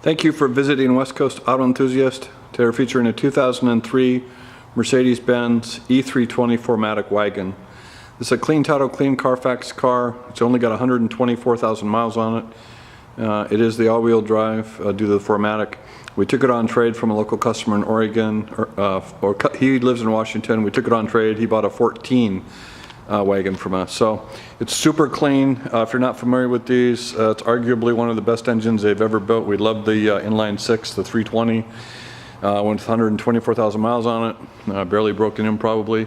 Thank you for visiting West Coast Auto Enthusiast. Today we're featuring a 2003 Mercedes-Benz E320 4Matic Wagon. This is a clean title, clean Carfax car. It's only got 124,000 miles on it. It is the all-wheel drive due to the 4Matic. We took it on trade from a local customer in Oregon. He lives in Washington. We took it on trade. He bought a 14 wagon from us. So it's super clean. If you're not familiar with these, it's arguably one of the best engines they've ever built. We love the inline six, the 320. Went with 124,000 miles on it, barely broken in probably.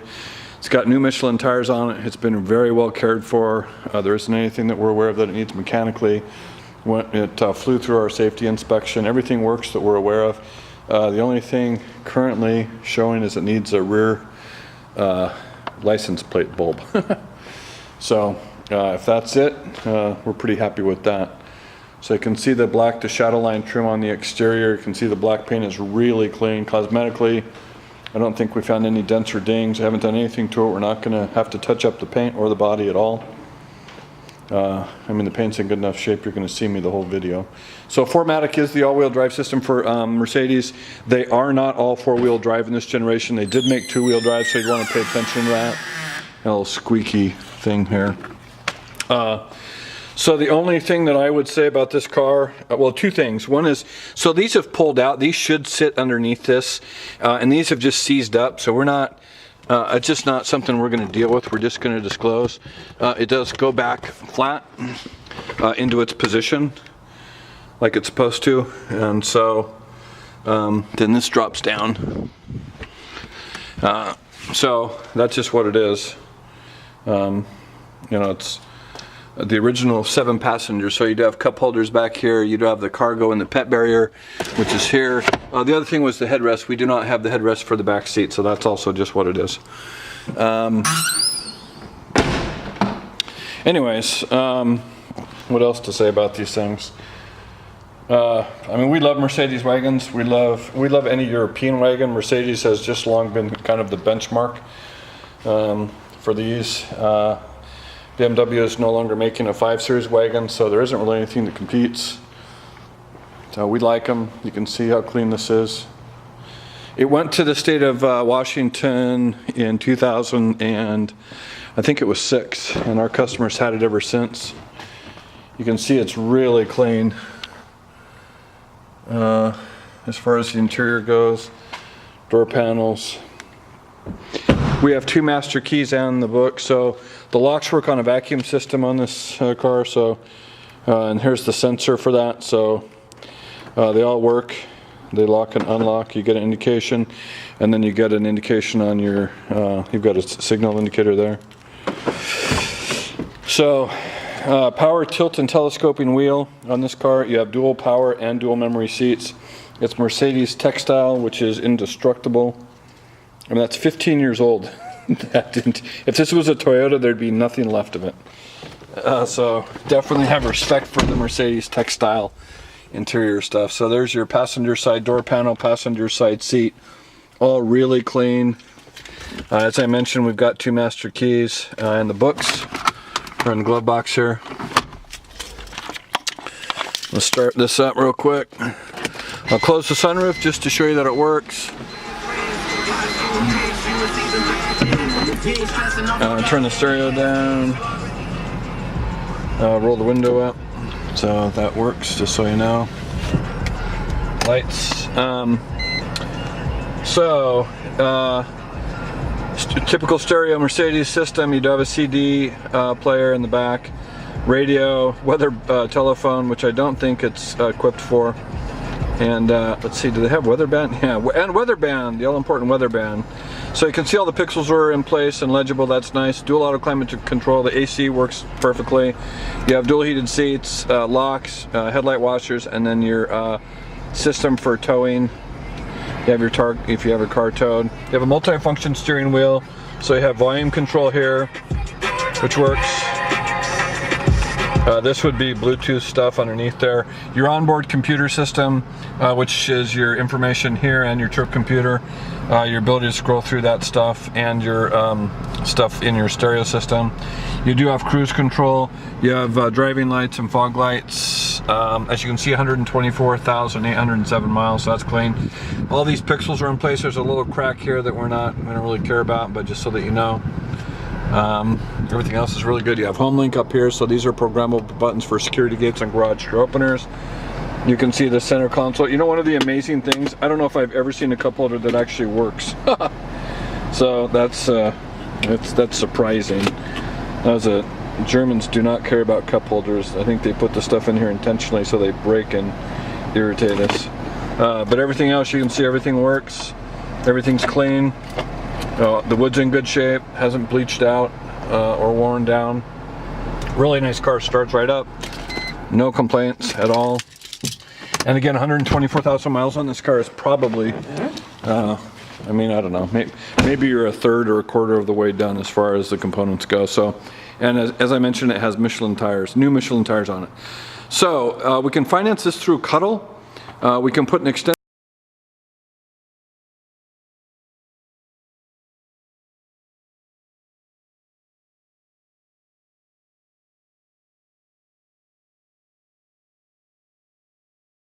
It's got new Michelin tires on it. It's been very well cared for. There isn't anything that we're aware of that it needs mechanically. It flew through our safety inspection. Everything works that we're aware of. The only thing currently showing is it needs a rear license plate bulb. So if that's it, we're pretty happy with that. So you can see the black to shadow line trim on the exterior. You can see the black paint is really clean. Cosmetically, I don't think we found any dents or dings. I haven't done anything to it. We're not going to have to touch up the paint or the body at all. I mean, the paint's in good enough shape. You're going to see me the whole video. So 4Matic is the all-wheel drive system for Mercedes. They are not all four-wheel drive in this generation. They did make two-wheel drive, so you want to pay attention to that. A little squeaky thing here. So the only thing that I would say about this car, well, two things. One is, so these have pulled out. These should sit underneath this, and these have just seized up. So we're not. It's just not something we're going to deal with. We're just going to disclose. It does go back flat into its position like it's supposed to, and so then this drops down. So that's just what it is. You know, it's the original 7 passengers, so you do have cup holders back here, you do have the cargo and the pet barrier, which is here. The other thing was the headrest. We do not have the headrest for the back seat, so that's also just what it is. Anyways, what else to say about these things? I mean, we love Mercedes wagons. We love any European wagon. Mercedes has just long been kind of the benchmark for these. BMW is no longer making a 5 Series wagon, so there isn't really anything that competes. So we like them. You can see how clean this is. It went to the state of Washington in 2000, and I think it was 6, and our customers had it ever since. You can see it's really clean. As far as the interior goes, door panels. We have 2 master keys and the book, so the locks work on a vacuum system on this car. So, and here's the sensor for that. So they all work. They lock and unlock. You get an indication, and then you get an indication on your. You've got a signal indicator there. So, power tilt and telescoping wheel on this car. You have dual power and dual memory seats. It's Mercedes textile, which is indestructible. I mean, that's 15 years old. If this was a Toyota, there'd be nothing left of it. So definitely have respect for the Mercedes textile interior stuff. So there's your passenger side door panel, passenger side seat, all really clean. As I mentioned, we've got 2 master keys and the books are in the glove box here. Let's start this up real quick. I'll close the sunroof just to show you that it works. Turn the stereo down, roll the window up, so that works, just so you know. Lights. Typical stereo Mercedes system. You do have a CD player in the back, radio, weather telephone, which I don't think it's equipped for. And let's see, do they have weather band? Yeah, and weather band, the all important weather band. So you can see all the pixels are in place and legible. That's nice. Dual auto climate control. The AC works perfectly. You have dual heated seats, locks, headlight washers, and then your system for towing. You have your if you have your car towed. You have a multi-function steering wheel. So you have volume control here, which works. This would be Bluetooth stuff underneath there. Your onboard computer system, which is your information here and your trip computer, your ability to scroll through that stuff, and your stuff in your stereo system. You do have cruise control. You have driving lights and fog lights. As you can see, 124,807 miles, so that's clean. All these pixels are in place. There's a little crack here that we don't really care about, but just so that you know. Everything else is really good. You have home link up here, so these are programmable buttons for security gates and garage door openers. You can see the center console. You know, one of the amazing things, I don't know if I've ever seen a cup holder that actually works. So that's surprising. Germans do not care about cup holders. I think they put the stuff in here intentionally so they break and irritate us. But everything else, you can see everything works. Everything's clean. The wood's in good shape, hasn't bleached out or worn down. Really nice car, starts right up. No complaints at all. And again, 124,000 miles on this car is probably, I mean, I don't know, maybe you're a third or a quarter of the way done as far as the components go. So, and as I mentioned, it has Michelin tires, new Michelin tires on it. So we can finance this through Cuddle. We can put an extended